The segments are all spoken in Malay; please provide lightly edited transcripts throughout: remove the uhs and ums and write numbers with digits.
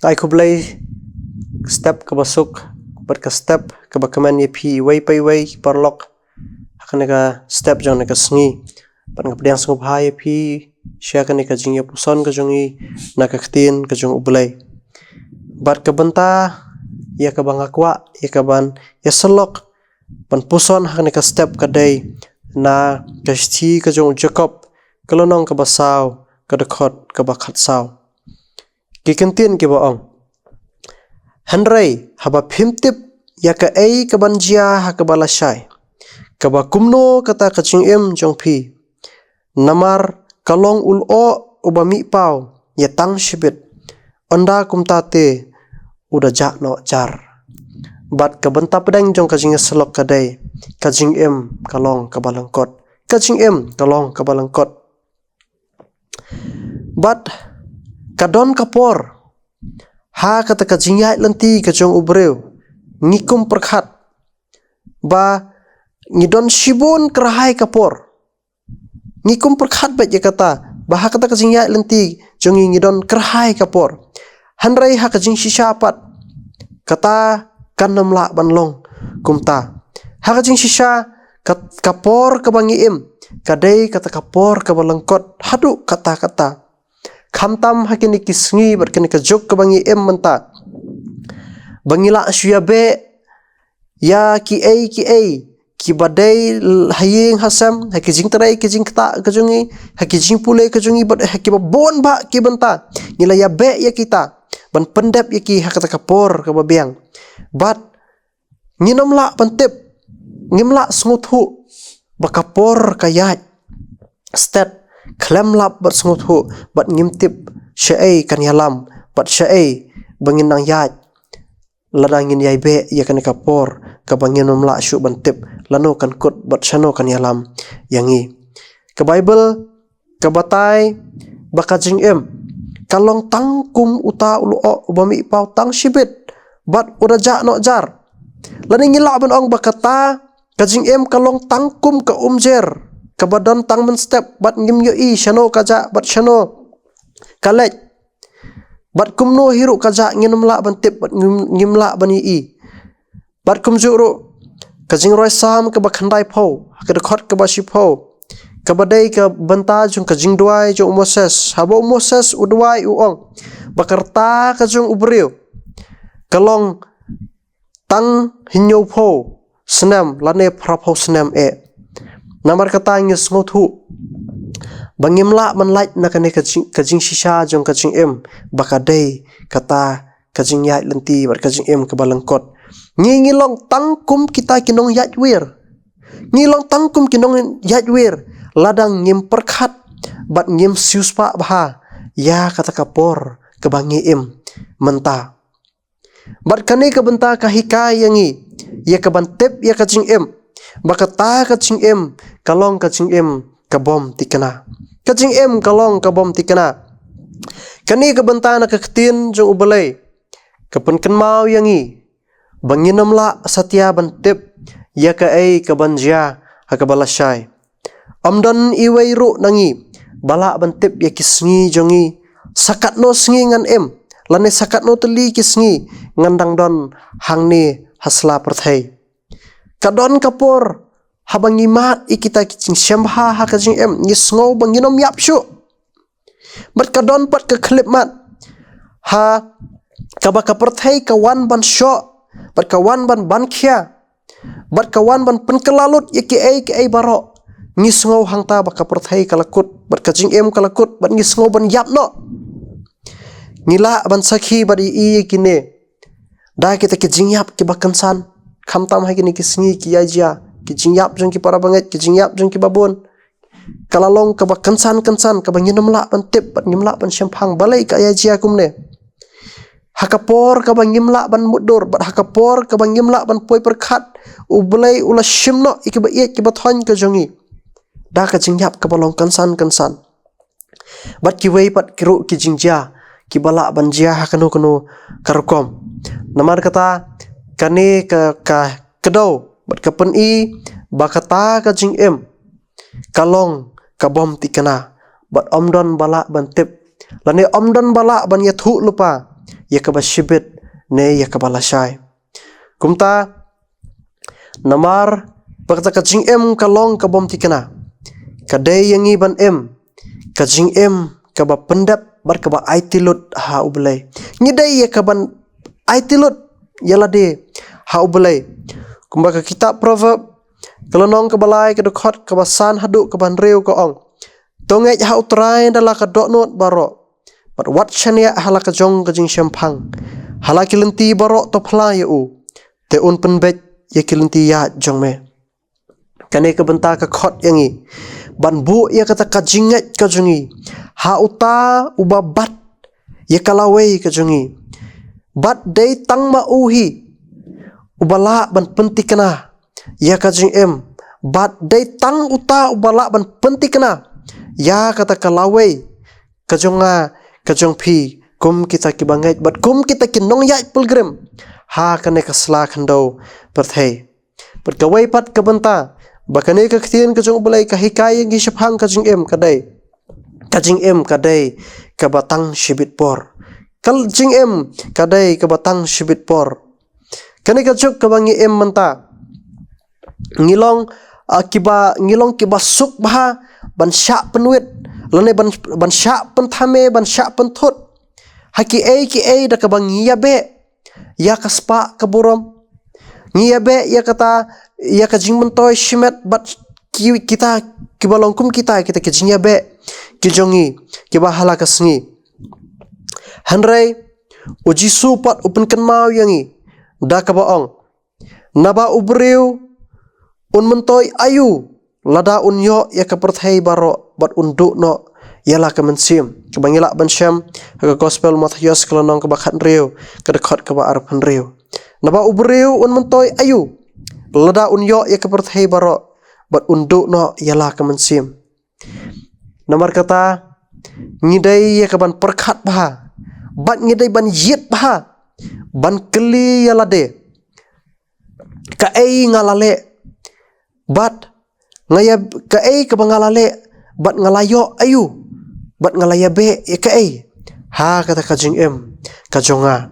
ai kublai step ke basuk bat ka step ke bakaman ye phi wai pai wai parlok hakane ka step jong ka sngi ban ka pdiang sung bha ye phi sha kane ka jing ye puson ka jongi na ka khtin ka jong ublai bat ka banta ya ka bang akwa ya ka ban ya selok ban puson hakane ka step ka dai na ka sti ka jong jacob kalonong ka basaw ka dakhot ka bakhat saw ki kentin ki ba ong Henry haba phimtip ya ka ei ka banjia ha ka balashai ka ba kumno kata ka chingem jong phi namar kalong ulo ubami pau ya tang shibit onda kumta te uda ja no jar bat ka banta pedang jong ka jing selok ka dai ka jingem kalong ka balangkot ka jingem kalong ka balangkot bat kadon kapor ha kata ka jingyai lanti ka jong ubreu ngikum perkhat ba ngidon shibun kerahai kapor ngikum perkhat ba je kata ba ha kata ka jingyai lanti jong ngidon kerahai kapor hanrai ha ka jing shisha pat kata kanam la banlong kumta ha ka jing shisha kapor ka bangiem kadai kata kapor ka balangkot hadu kata khamtam hakini kisngi berkini ka jok ka bangi menta bangila syuya be ya ki badai haying hasam hakijing tarai kijing kta kajungi hakijing pule kajungi bad hakiba bon ba ki benta ngila ya be ya kita ban pendep ya ki hakata kapor ka babiang bat nginom la pentip ngimla smuthu bakapor kayat stat klem lap bat smuthu bat ngimtip syai kan yalam bat syai bangin nang yat ladangin yai be ya kan kapor ka bangin la syu bantip lano kan kut bat shano kan yalam yangi ke bible ke batai bakajing kalong tangkum uta ulu ubami pau tang shibit bat uraja no jar lani ngila ban ong bakata kajing kalong tangkum ka umjer kabadan tang men step bat ngim yo i shano kaja bat shano kalej bat kumno hiru kaja nginum la bantip bat ngim la bani i bat kum juru kajing roi sam ka bakhandai pho ka khot ka bashi pho ka badai ka banta jung kajing duai jo moses habo moses udwai uong bakarta ka jung ubreu kalong tang hinyo pho snam lane phrapho snam namar kata ngis ngothu bangimla manlait na kane kajing shisha jong kajing bakadai kata kajing yat lenti bar kajing ke balangkot ngilong tangkum kita kinong yatwir ngilong tangkum kinong yatwir ladang ngim perkhat bat ngim siuspa bha ya kata kapor ke bangi menta bat kane ke benta kahika yangi ya ke bantep ya kajing bakata kajing kalong kajing kabom tikana kajing kalong kabom tikana kani kabenta na kaktin jong ubalai kapan kenmau yangi banginam la satya bantip ya ka ai kabanjia hakabalashai amdan iwai ru nangi bala bantip ya kisngi jongi sakat no sngi ngan lane sakat no teli kisngi ngandang don hangni hasla perthai kadon kapor habangi mat ikita kicing syambha ha kajing ngisngo banginom yapshu bat kadon pat ke klip mat ha kabaka perthai kawan ban sho bat kawan ban bankhia bat kawan ban penkelalut yaki ai baro ngisngo hangta baka perthai kalakut bat kajing kalakut bat ngisngo ban yapno ngila ban sakhi badi i kine da kita kijing yap ki bakansan khamtam hai kini kisngi ki aja ki jingyap jong ki para banget ki jingyap jong ki babon kalalong ka bakansan ka banginam la bantip bat ngimla ban syamphang balai ka aja kumne hakapor ka bangimla ban mudur bat hakapor ka bangimla ban poi perkhat ublai ula shimno ikiba ki bathon ka jongi da ka jingyap ka balong kansan bat ki wei pat kiru ki jingja ki bala banjia hakano karukom namar kata kane ka kedau bat kapen i bakata ka jing kalong kabom tikana bat omdon bala bantip lane omdon bala ban yathu lupa ya ka ba shibit ne ya ka ba lasai kumta namar bakta ka jing em ka long ka bom tikana kadai yangi ban em ka jing em ka ba pendap bar ka ba aitilut ha ublai ngidai ya ka ban aitilut yala de ha ublai kumba ka kitab proverb kalonong ka balai ka dokot ka ba san hadu ka ban reu ka ong tongai ha utrai dala ka doknot baro but what chania hala ka jong ka jing shampang hala kilenti baro to phla ya u te un penbet ya kilenti ya jong me kane ka banta ka khot yangi ban bu ya kata ka jingat ka jungi ha uta uba bat ya kalawei ka jungi bat dei tang ma uhi ubala ban pentikna ya ka jing em bat dei tang uta ubala ban pentikna ya kata kalawei ka jonga ka jong phi kum kita ki bangai bat kum kita ki nong ya pilgrim ha kane ka sla khando perthei but kawai pat ka banta bakane ka khien ka jong bulai ka hikai ngi shaphang ka jing em kadai ka batang shibit por kal jing em kadai ka batang shibit por kane ka juk ka bangi em manta ngilong kiba suk bah ban sha penuit lane ban sha pen thame ban sha pen thut haki e da ka bangi ya be ya kaspa ka burom ngia be ya kata ya ka jing mentoy shimet bat kita kibalongkum kita ke jing ya be ki jongi kiba hala ka sngi hanrei uji su pat upen kan mau yangi da ka baong naba ubreu un mentoy ayu lada unyo ya ka perthai baro bat unduk no yala ka mensim ka bangila ban syam ka gospel Matius kelonong ka bakhat reu ka dekhot ka ba arpan reu naba ubreu un mentoy ayu lada unyo ya ka perthai baro bat unduk no yala ka mensim nomor kata ngidai ya ka ban perkhat bah bat ngidai ban yit bah ban keli yala de ka ei ngalale bat ngaya ka ei ka bangalale bat ngalayo ayu bat ngalaya be ya ka ei ha kata ka jing em ka jonga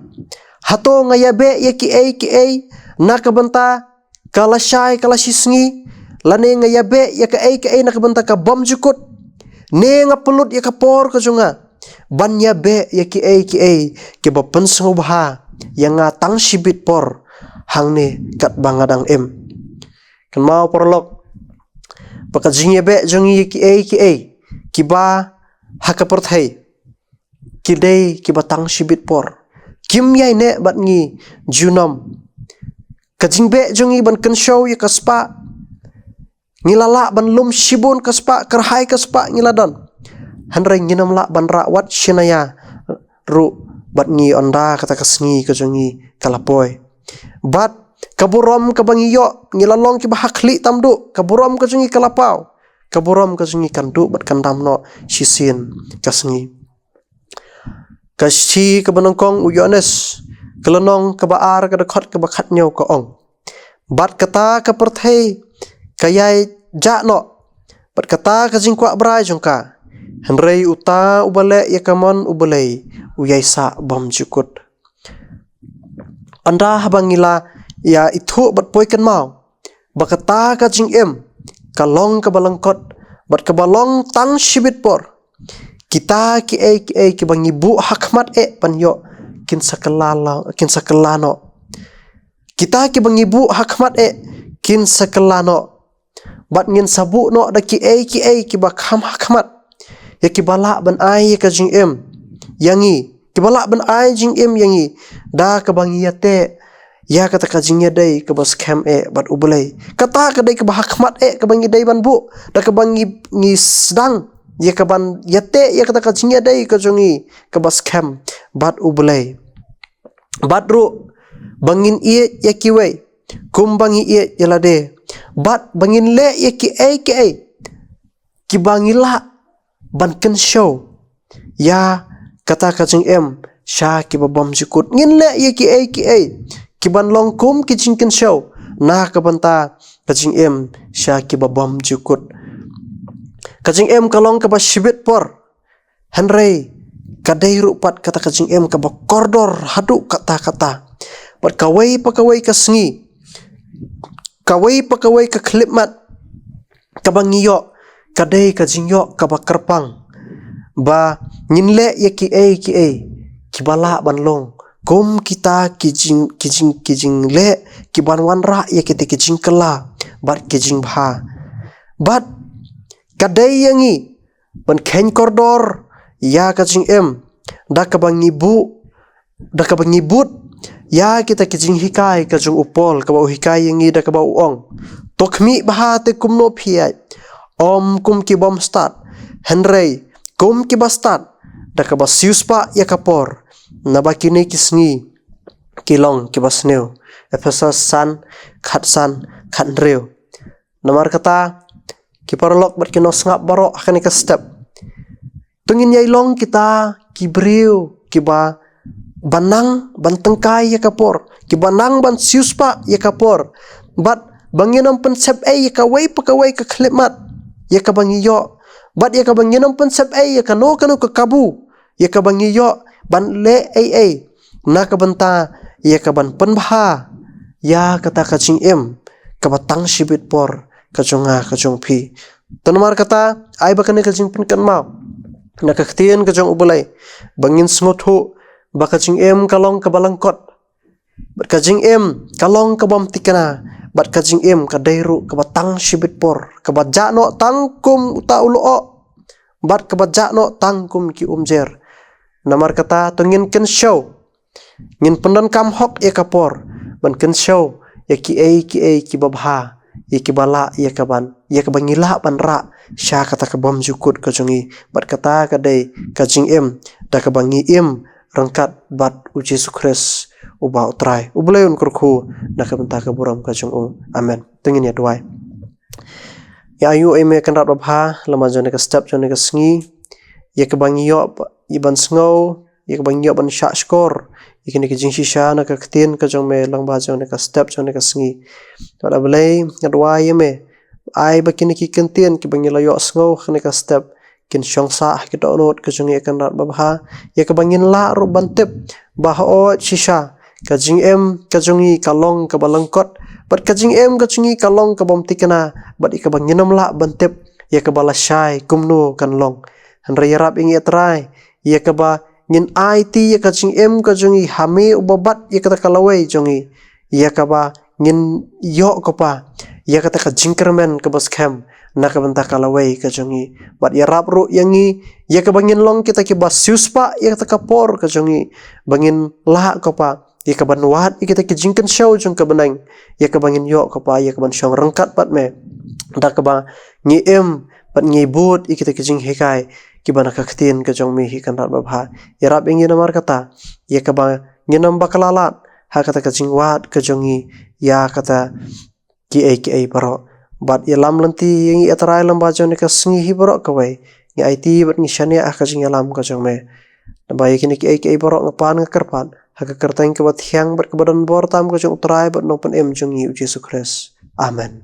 hato ngaya be ya ki ei na ka banta kala shisngi lane ngaya be ya ka ei na ka banta ka bom jukut ne ngapelut ya ka por ka jonga ban ya be ya ki ei ke ba pensung bah yang ngatang shibit por hang ne kat bangadang em kan mau prolog pakajing ya be jongi ki ei kiba hakaperthai kidei kibatang shibit por kim yai ne bat ngi junom kajing be jongi ban kan show ya kaspa ngilala ban lum shibun kaspa kerhai kaspa ngiladon hanrei nginam la ban rawat shinaya ru bat ngi onda kata kasngi kajongi kalapoy bat kaburom kabangiyo ngilalong ki bahakli tamdu kaburom kajongi kalapau kaburom kajongi kandu bat kandam no sisin kasngi kashi kabanongkong uyones kelenong kabaar kadakot kabakhat nyaw ka ong bat kata kaperthai kayai jakno bat kata kajing kwa brai jongka hanrei uta ubale yakamon ubelei uyaisa bom jukut anda habangila ya itu bat poikan mau bakata kajing em kalong kabalangkot bat kabalong tang shibit por kita ki ei ki bangibu hakmat panyo kin sakelano kita ki bangibu hakmat kin sakelano bat ngin sabu no da ki ei ki bakham hakmat ya ki bala ban ai ka jing em yangi ki bala ban ai jing em yangi da ka bangiyate ya kata ka jing dai ka bas kham bat ubulai kata ka dai ka bahakmat ka bangi dai ban bu da ka bangi ngi sedang ya ka ban yate ya kata ka jing dai ka jongi ka bas kham bat ubulai bat ru bangin ie ya ki wei kum bangi ie yalade bat bangin le ya ki ki bangila ban kan show ya kata ka jing em sha ki babam jukut ngin le ya ki ki ban long kum ki jing kan show na ka banta ka jing em sha ki babam jukut ka jing em kalong ka ba shibit por hanrei kadai rupat kata kajing em kaba kordor haduk kata-kata. Bat kawai pakawai ka sengi. Kawai pakawai ka klipmat kaba ngiyok kadai kajing yok kaba kerpang. Ba nyinle ya ki kibala banlong. Kom kita kijing le kiban wanra ya kita kijing kela bat kijing bha. Bat kadai yangi ban ken kordor ya kajing em da kabang ngibut ya kita kijing hikai kajung upol kaba hikai yangi da kaba uong tokmi bha te kumno phiai om kum ki bom start henrei kum ki bastat da kaba siuspa ya kapor nabakini kisngi kilong kibasneu Efesos san khatnreu namar kata kiparlok bat kino sngap barok akan ka step tungin yai long kita kibriu kiba banang bantengkai ya kapor kibanang ban siuspa ya kapor bat banginam pensep ya kawai pakawai ka khlemat ya kabangiyo bat ya kabanginam pensep ya kano ka kabu ya kabangiyo ban le na kabanta ya kaban penbha ya kata kajing em kabatang shibit por kajunga kajung phi tanmar kata ai bakane kajing pen kan mau na kaktien kajung ubulai bangin smothu bakajing em kalong kabalangkot bat kajing em kalong kabam tikana bat kajing em kadairu kabatang shibit por kabajano tangkum uta ulo bat kabajano tangkum ki umjer namar kata tungin ken show ngin pendan kam hok ya kapor ban ken show ya ki babha ya ki bala ya kabangila ban ra sha kata kabam jukut kajongi bat kata kadai kajing em da kabangi em rangkat bat uji sukres uba utrai ubleun kurku na kabanta kaburam kajong amen tungin ya duai ya ayu eme kanrat babha lama jone ka step jone ka sngi ya kabangi yo iban sngau ya kabang yo ban sha skor ikini ki jing shisha na ka ktin ka jong me lang ba jong ka step jong ka sngi to da blai ngadwa yeme ai ba kini ki kentien ki bang yo sngau khne ka step kin shong sa ki do not ka jong kan rat ba bha ya ka bangin la ro ban tep ba ho shisha ka jing em ka jongi ka long ka balangkot bat ka jing em ka jongi ka long ka bom tikana bat ik bang nginam la ban tep ya ka bala shai kumno kan long han rayarap ingi atrai ya kaba ngin IT ya kajing em kajongi hame ubabat ya kata kalawai jongi ya kaba ngin yo kopa ya kata kajingkermen kabas kem na kabanta kalawai kajongi bat ya rap ru yangi ya kaba ngin long kita ki basiuspa ya kata kapor kajongi bangin la kopa ya kaba nuat ya kita kijingken show jong kabanang ya kaba ngin yo kopa ya kaban shong rengkat pat me da kaba ngi em bat ngi but ya kita kijing hekai kibana kaktin ka jong mi hi kan rat babha yarap ingi namar kata ya kaba nginam bakalalat ha kata ka jingwat ka jongi ya kata ki ai paro bat ya lam lanti yangi atrai lam ba jone ka sngi hi paro kawai ngi IT bat ngi shania ka jing lam ka jong me ba yakini ki ai paro ngapan ngakarpan ha ka kertang ka bat hyang bat ka badan bor tam ka jong utrai bat no pen em jongi Yesus Kristus amen.